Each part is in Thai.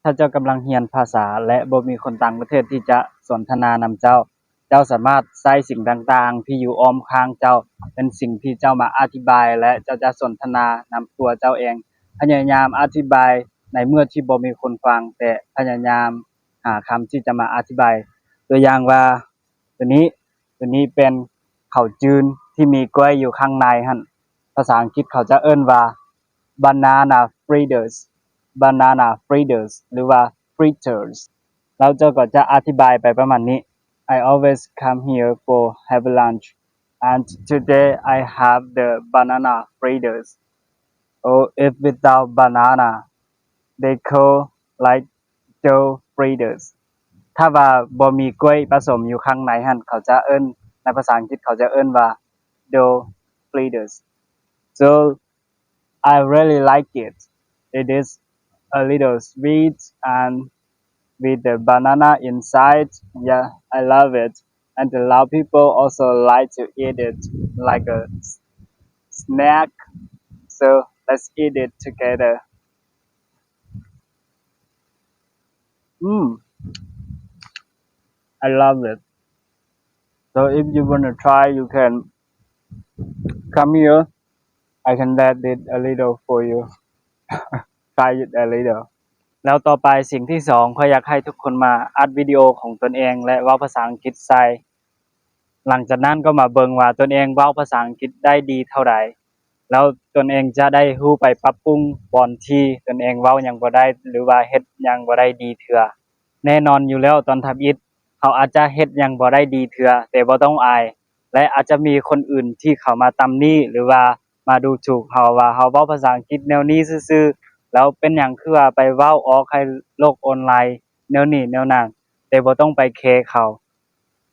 ถ้าเจ้ากำลังเรียนภาษาและบ่มีคนต่างประเทศที่จะสนทนานำเจ้าสามารถใช้สิ่งต่างๆที่อยู่อ้อมข้างเจ้าเป็นสิ่งที่เจ้ามาอธิบายและเจ้าจะสนทนานำตัวเจ้าเองพยายามอธิบายในเมื่อที่บ่มีคนฟังแต่พยายามหาคำที่จะมาอธิบายตัวอย่างว่าตัวนี้เป็นข้าวจืนที่มีกล้วยอยู่ข้างในหั่นภาษาอังกฤษเขาจะเอิ้นว่า banana fritters หรือว่า fritters แล้วเจ้าก็จะอธิบายไปประมาณนี้ I always come here for have lunch and today I have the banana fritters or if without banana they call like dough fritters ถ้าว่าบ่มีกล้วยผสมอยู่ข้างในหั่นเขาจะเอิ้นในภาษาอังกฤษเขาจะเอิ้นว่า dough fritters so I really like it it is a little sweet and with the banana inside yeah I love it and a lot of people also like to eat it like a snack so let's eat it together I love it so if you want to try you can come here I can add it a little for you try it a little แล้วต่อไปสิ่งที่2ข้อยอยากให้ทุกคนมาอัดวิดีโอของตนเองและเว้าภาษาอังกฤษใส่หลังจากนั้นก็มาเบิ่งว่าตนเองเว้าภาษาอังกฤษได้ดีเท่าใดแล้วตนเองจะได้รู้ไปปรับปรุงบอนที่ตนเองเว้าหยังบ่ได้หรือว่าเฮ็ดหยังบ่ได้ดีเทื่อแน่นอนอยู่แล้วตอนทำอิฐเขาอาจจะเฮ็ดหยังบ่ได้ดีเทื่อแต่บ่ต้องอายและอาจจะมีคนอื่นที่เข้ามาตำหนิหรือว่ามาดูถูกเฮาว่าเฮาเว้าภาษาอังกฤษแนวนี้ซื่อๆแล้วเป็นหยังคือว่าไปเว้าออกให้โลกออนไลน์แนวนี้แนวนั้นแต่บ่ต้องไปแคร์เขา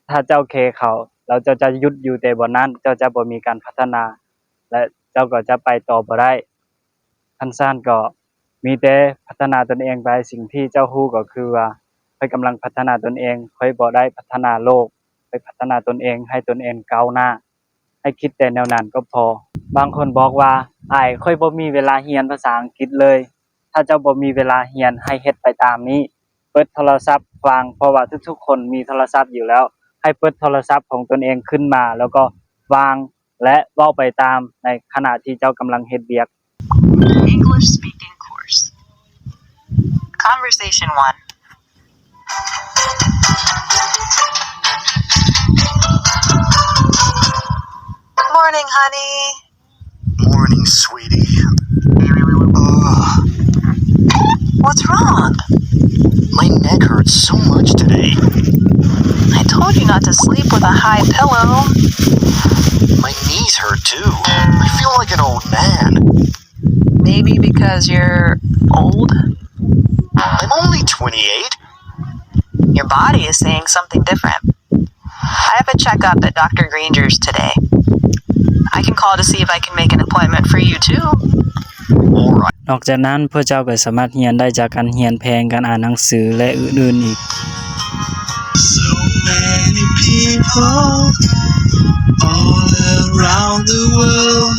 ถ้าเจ้าแคร์เขาแล้วเจ้าจะหยุดอยู่แต่บ่นั้นเจ้าจะบ่มีการพัฒนาและเจ้าก็จะไปต่อบ่ได้คันซั่นก็มีแต่พัฒนาตนเองไปสิ่งที่เจ้ารู้ก็คือว่าข้อยกำลังพัฒนาตนเองข้อยบ่ได้พัฒนาโลกไปพัฒนาตนเองให้ตนเองก้าวหน้าให้คิดแต่แนวนั้นก็พอบางคนบอกว่าอ้ายข้อยบ่มีเวลาเรียนภาษาอังกฤษเลยถ้าเจ้าบ่มีเวลาเรียนให้เฮ็ดไปตามนี้เปิดโทรศัพท์ฟังเพราะว่าทุกๆคนมีโทรศัพท์อยู่แล้วให้เปิดโทรศัพท์ของตนเองขึ้นมาแล้วก็วางและเว้าไปตามในขณะที่เจ้ากำลังเฮ็ดเวียก English speaking course Conversation 1 Good morning, honey. Morning, sweetie. What's wrong? My neck hurts so much today. I told you not to sleep with a high pillow. My knees hurt too. I feel like an old man. Maybe because you're old? I'm only 28. Your body is saying something different. I have a checkup at Dr. Granger's today. I can call to see if I can make an appointment for you too. Alright. นอกจากนั้นพวกเจ้าก็สามารถเรียนได้จากการเรียนแพงการอ่านหนังสือและอื่นๆอีก So many people all around the world